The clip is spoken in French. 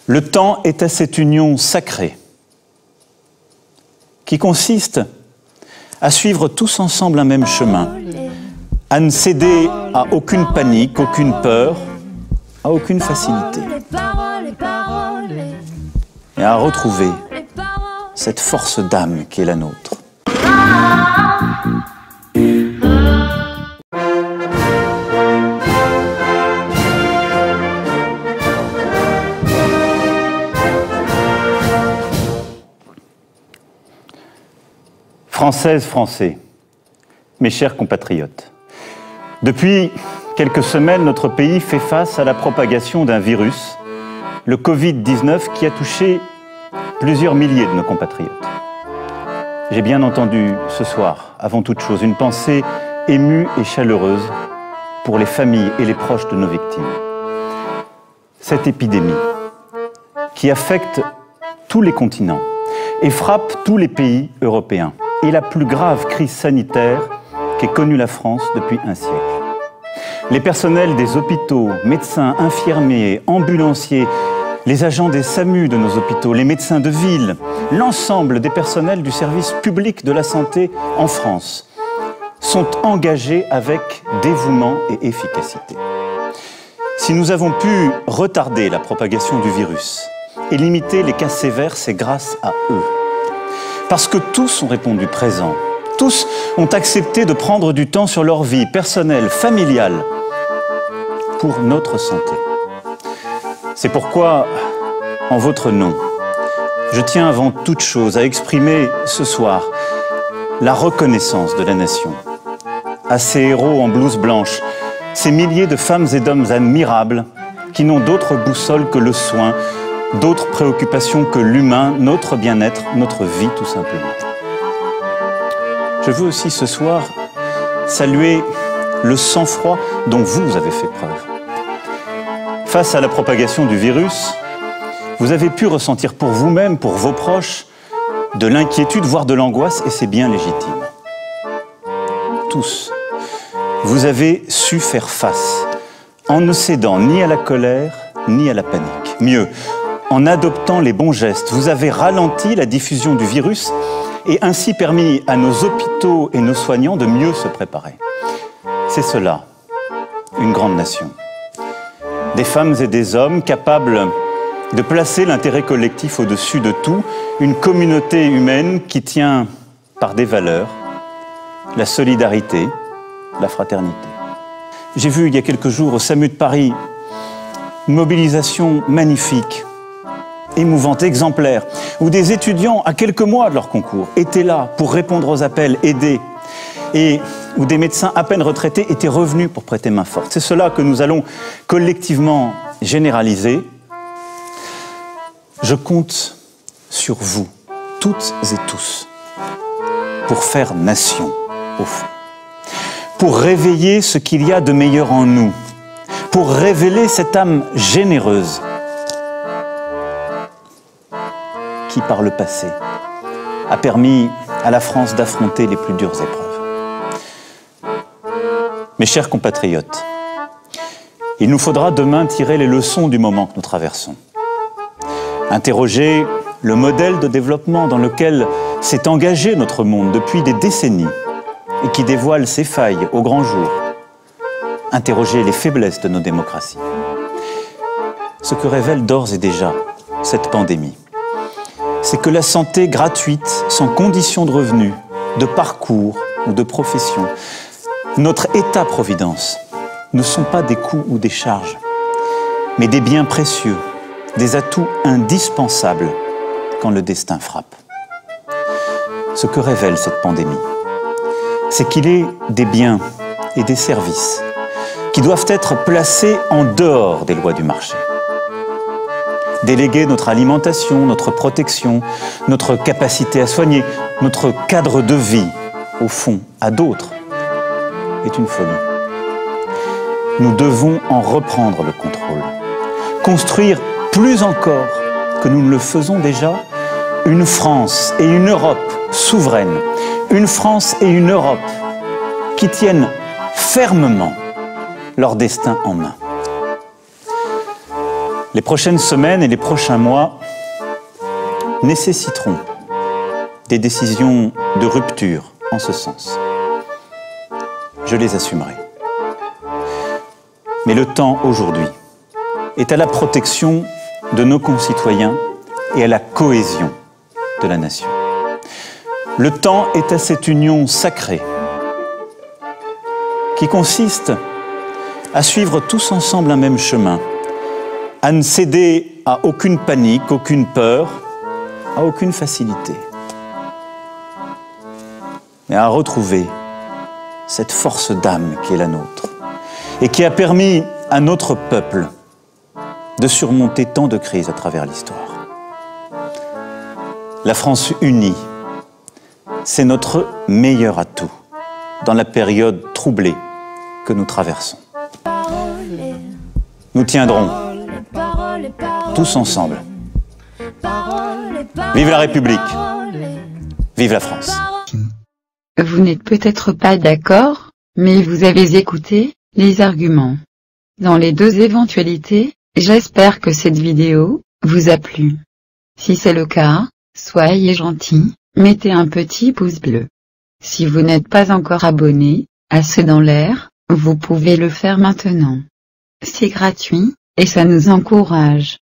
Le temps est à cette union sacrée qui consiste à suivre tous ensemble un même chemin, à ne céder à aucune panique, aucune peur, à aucune facilité, et à retrouver cette force d'âme qui est la nôtre. Françaises, Français, mes chers compatriotes, depuis quelques semaines, notre pays fait face à la propagation d'un virus, le Covid-19, qui a touché plusieurs milliers de nos compatriotes. J'ai bien entendu ce soir, avant toute chose, une pensée émue et chaleureuse pour les familles et les proches de nos victimes. Cette épidémie, qui affecte tous les continents et frappe tous les pays européens, est la plus grave crise sanitaire qu'ait connue la France depuis un siècle. Les personnels des hôpitaux, médecins, infirmiers, ambulanciers, les agents des SAMU de nos hôpitaux, les médecins de ville, l'ensemble des personnels du service public de la santé en France sont engagés avec dévouement et efficacité. Si nous avons pu retarder la propagation du virus et limiter les cas sévères, c'est grâce à eux. Parce que tous ont répondu présent, tous ont accepté de prendre du temps sur leur vie personnelle, familiale, pour notre santé. C'est pourquoi, en votre nom, je tiens avant toute chose à exprimer ce soir la reconnaissance de la nation à ces héros en blouse blanche, ces milliers de femmes et d'hommes admirables qui n'ont d'autre boussole que le soin, d'autres préoccupations que l'humain, notre bien-être, notre vie tout simplement. Je veux aussi ce soir saluer le sang-froid dont vous avez fait preuve. Face à la propagation du virus, vous avez pu ressentir pour vous-même, pour vos proches, de l'inquiétude, voire de l'angoisse, et c'est bien légitime. Tous, vous avez su faire face, en ne cédant ni à la colère, ni à la panique. Mieux, en adoptant les bons gestes, vous avez ralenti la diffusion du virus et ainsi permis à nos hôpitaux et nos soignants de mieux se préparer. C'est cela, une grande nation. Des femmes et des hommes capables de placer l'intérêt collectif au-dessus de tout, une communauté humaine qui tient par des valeurs, la solidarité, la fraternité. J'ai vu il y a quelques jours au SAMU de Paris une mobilisation magnifique, émouvante, exemplaire, où des étudiants, à quelques mois de leur concours, étaient là pour répondre aux appels, aider, et où des médecins à peine retraités étaient revenus pour prêter main forte. C'est cela que nous allons collectivement généraliser. Je compte sur vous, toutes et tous, pour faire nation, au fond, pour réveiller ce qu'il y a de meilleur en nous, pour révéler cette âme généreuse qui, par le passé, a permis à la France d'affronter les plus dures épreuves. Mes chers compatriotes, il nous faudra demain tirer les leçons du moment que nous traversons. Interroger le modèle de développement dans lequel s'est engagé notre monde depuis des décennies et qui dévoile ses failles au grand jour. Interroger les faiblesses de nos démocraties. Ce que révèle d'ores et déjà cette pandémie, c'est que la santé gratuite, sans condition de revenus, de parcours ou de profession, notre État-providence, ne sont pas des coûts ou des charges, mais des biens précieux, des atouts indispensables quand le destin frappe. Ce que révèle cette pandémie, c'est qu'il est des biens et des services qui doivent être placés en dehors des lois du marché. Déléguer notre alimentation, notre protection, notre capacité à soigner, notre cadre de vie, au fond, à d'autres, est une folie. Nous devons en reprendre le contrôle. Construire plus encore que nous ne le faisons déjà, une France et une Europe souveraines, une France et une Europe qui tiennent fermement leur destin en main. Les prochaines semaines et les prochains mois nécessiteront des décisions de rupture en ce sens. Je les assumerai. Mais le temps aujourd'hui est à la protection de nos concitoyens et à la cohésion de la nation. Le temps est à cette union sacrée qui consiste à suivre tous ensemble un même chemin, à ne céder à aucune panique, aucune peur, à aucune facilité, mais à retrouver cette force d'âme qui est la nôtre et qui a permis à notre peuple de surmonter tant de crises à travers l'histoire. La France unie, c'est notre meilleur atout dans la période troublée que nous traversons. Nous tiendrons tous ensemble. Vive la République! Vive la France! Vous n'êtes peut-être pas d'accord, mais vous avez écouté les arguments. Dans les deux éventualités, j'espère que cette vidéo vous a plu. Si c'est le cas, soyez gentils, mettez un petit pouce bleu. Si vous n'êtes pas encore abonné à C'est dans l'air, vous pouvez le faire maintenant. C'est gratuit, et ça nous encourage.